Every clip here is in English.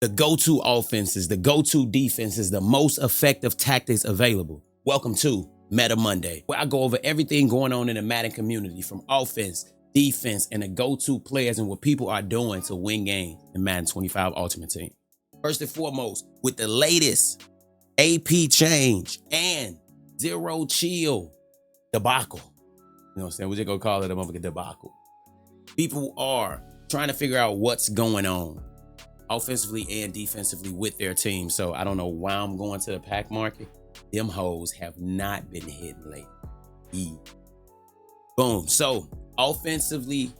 the go-to offenses, the go-to defenses, the most effective tactics available. Welcome to Meta Monday, where I go over everything going on in the Madden community, from offense, defense, and the go-to players and what people are doing to win games in Madden 25 Ultimate Team. First and foremost, with the latest AP change and zero chill debacle. You know what I'm saying? We're just gonna call it a motherfucking debacle. People are trying to figure out what's going on offensively and defensively with their team. So I don't know why I'm going to the pack market. Them hoes have not been hitting lately. Boom. So offensively,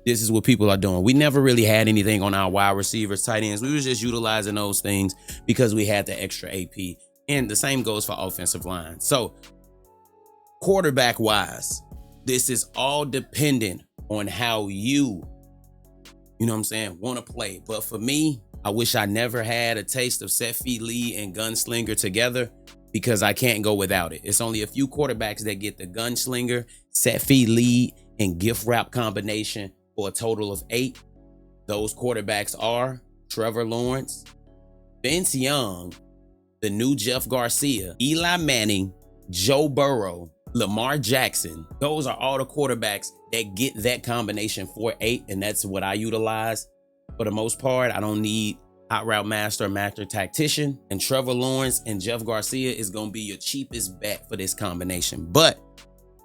this is what people are doing. We never really had anything on our wide receivers, tight ends. We was just utilizing those things because we had the extra AP. And the same goes for offensive line. So quarterback wise, this is all dependent on how you know what I'm saying, want to play. But for me, I wish I never had a taste of set feet lead and gunslinger together, because I can't go without it. It's only a few quarterbacks that get the gunslinger, set feet lead, and gift wrap combination for a total of 8. Those quarterbacks are Trevor Lawrence, Vince Young, the new Jeff Garcia, Eli Manning, Joe Burrow, Lamar Jackson. Those are all the quarterbacks that get that combination for 8, and that's what I utilize for the most part. I don't need hot route master or master tactician, and Trevor Lawrence and Jeff Garcia is going to be your cheapest bet for this combination. But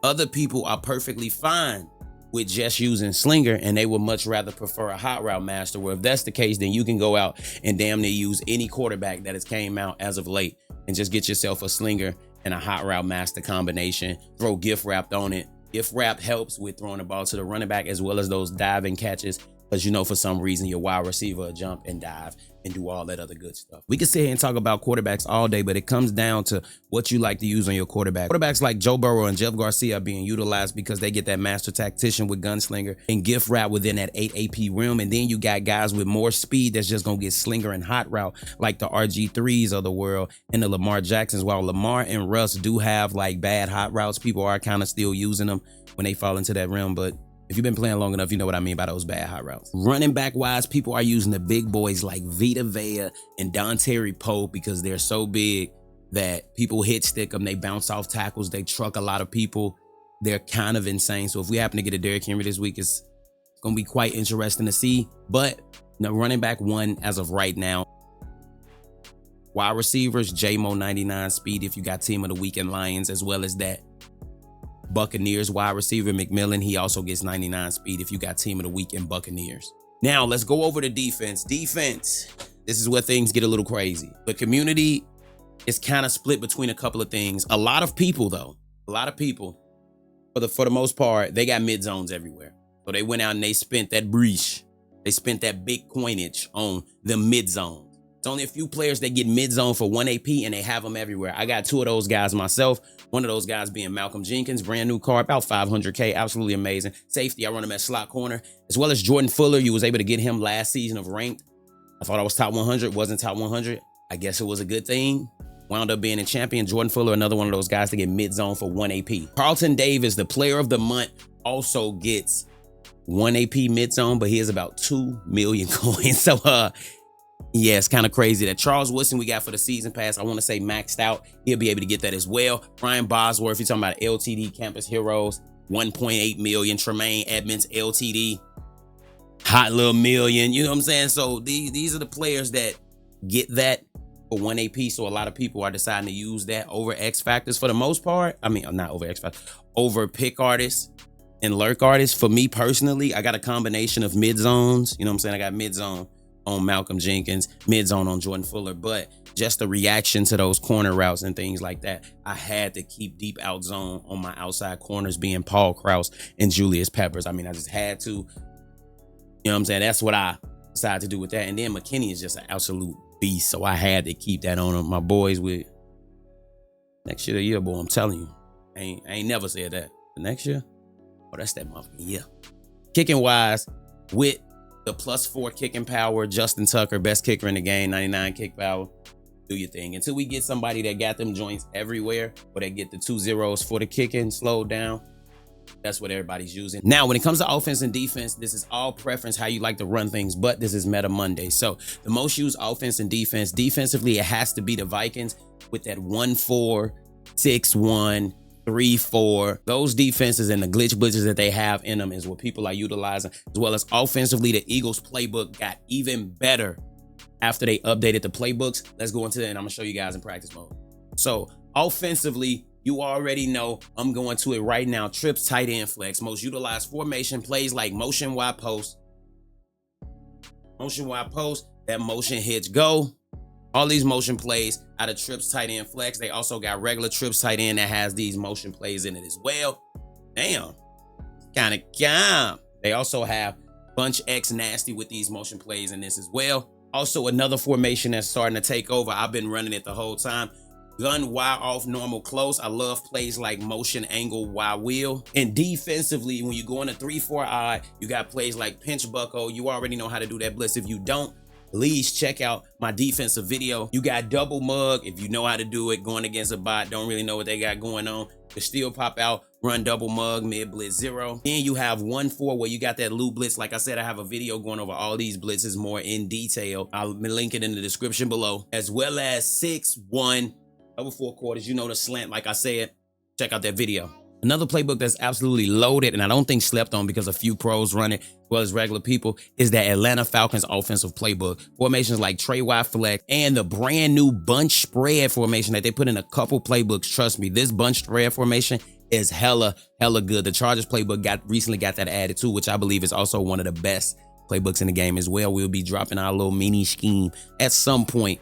other people are perfectly fine with just using slinger, and they would much rather prefer a hot route master. Well, if that's the case, then you can go out and damn near use any quarterback that has came out as of late and just get yourself a slinger and a hot route master combination. Throw gift wrapped on it. Gift wrap helps with throwing the ball to the running back, as well as those diving catches, because you know for some reason your wide receiver will jump and dive and do all that other good stuff. We can sit here and talk about quarterbacks all day, but it comes down to what you like to use on your quarterback. Quarterbacks like Joe Burrow and Jeff Garcia are being utilized because they get that master tactician with gunslinger and gift wrap within that 8 AP realm. And then you got guys with more speed that's just going to get slinger and hot route, like the RG3s of the world and the Lamar Jacksons. While Lamar and Russ do have like bad hot routes, people are kind of still using them when they fall into that realm. But if you've been playing long enough, you know what I mean by those bad hot routes. Running back wise, people are using the big boys like Vita Vea and Dontari Poe because they're so big that people hit stick them. They bounce off tackles. They truck a lot of people. They're kind of insane. So if we happen to get a Derrick Henry this week, it's going to be quite interesting to see. But the running back one as of right now. Wide receivers, JMO 99 speed if you got team of the week in Lions, as well as that Buccaneers wide receiver McMillan. He also gets 99 speed if you got team of the week in Buccaneers. Now let's go over to defense. Defense, this is where things get a little crazy. The community is kind of split between a couple of things. A lot of people, for the most part, they got mid zones everywhere. So they went out and they spent that breach. They spent that big coinage on the mid zone. It's only a few players that get mid-zone for 1 AP, and they have them everywhere. I got 2 of those guys myself. One of those guys being Malcolm Jenkins, brand new car, about 500K, absolutely amazing. Safety, I run him at slot corner, as well as Jordan Fuller. You was able to get him last season of ranked. I thought I was top 100, wasn't top 100. I guess it was a good thing. Wound up being a champion. Jordan Fuller, another one of those guys to get mid-zone for 1 AP. Carlton Davis, the player of the month, also gets 1 AP mid-zone, but he has about 2 million coins. So, yeah, it's kind of crazy that Charles Woodson we got for the season pass, I want to say maxed out. He'll be able to get that as well. Brian Bosworth, you're talking about LTD Campus Heroes, 1.8 million. Tremaine Edmonds, LTD, hot little million. You know what I'm saying? So these are the players that get that for 1 AP. So a lot of people are deciding to use that over X Factors for the most part. I mean, not over X Factors, over pick artists and lurk artists. For me personally, I got a combination of mid zones. You know what I'm saying? I got mid zone on Malcolm Jenkins, mid-zone on Jordan Fuller, but just the reaction to those corner routes and things like that, I had to keep deep out zone on my outside corners being Paul Krause and Julius Peppers. I mean, I just had to, you know what I'm saying? That's what I decided to do with that. And then McKinney is just an absolute beast, so I had to keep that on him. My boys with next year, the year, boy, I'm telling you, I ain't never said that. The next year? Oh, that's that motherfucking year. Kicking wise, with the +4 kicking power, Justin Tucker, best kicker in the game, 99 kick power. Do your thing. Until we get somebody that got them joints everywhere, or they get the 2 zeros for the kicking slowed down, That's what everybody's using. Now, when it comes to offense and defense, this is all preference, how you like to run things, but this is Meta Monday. So the most used offense and defense, defensively, it has to be the Vikings with that 1-4, 6-1, 3-4. Those defenses and the glitch blitzes that they have in them is what people are utilizing, as well as offensively, the Eagles playbook got even better after they updated the playbooks. Let's go into that and I'm gonna show you guys in practice mode. So offensively, you already know I'm going to it right now. Trips, tight end, flex. Most utilized formation plays like motion wide post. Motion wide post, that motion hitch go. All these motion plays out of trips, tight end, flex. They also got regular trips, tight end that has these motion plays in it as well. Damn, kind of calm. They also have bunch X nasty with these motion plays in this as well. Also another formation that's starting to take over. I've been running it the whole time. Gun, wide off, normal, close. I love plays like motion, angle, wide wheel. And defensively, when you go in a 3-4 eye, you got plays like pinch buckle. You already know how to do that blitz. If you don't, please check out my defensive video. You got double mug. If you know how to do it, going against a bot, don't really know what they got going on, but still pop out, run double mug, mid blitz 0. Then you have 1-4 where you got that loop blitz. Like I said, I have a video going over all these blitzes more in detail. I'll link it in the description below, as well as 6-1. Over 4 quarters, you know the slant, like I said, check out that video. Another playbook that's absolutely loaded, and I don't think slept on because a few pros run it, as well as regular people, is the Atlanta Falcons offensive playbook. Formations like Trey wide flex and the brand new bunch spread formation that they put in a couple playbooks. Trust me, this bunch spread formation is hella good. The Chargers playbook recently got that added too, which I believe is also one of the best playbooks in the game as well. We'll be dropping our little mini scheme at some point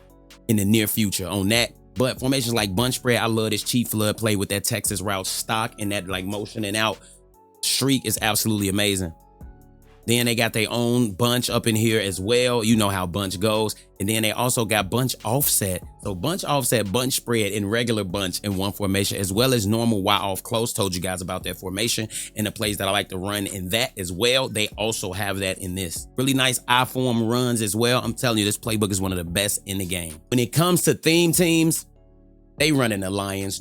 in the near future on that. But formations like bunch spread, I love this cheat flood play with that Texas route stock and that like motion and out streak is absolutely amazing. Then they got their own bunch up in here as well. You know how bunch goes. And then they also got bunch offset. So bunch offset, bunch spread, and regular bunch in one formation, as well as normal Y off close. Told you guys about that formation and the plays that I like to run in that as well. They also have that in this. Really nice I form runs as well. I'm telling you, this playbook is one of the best in the game. When it comes to theme teams, they run in the Lions.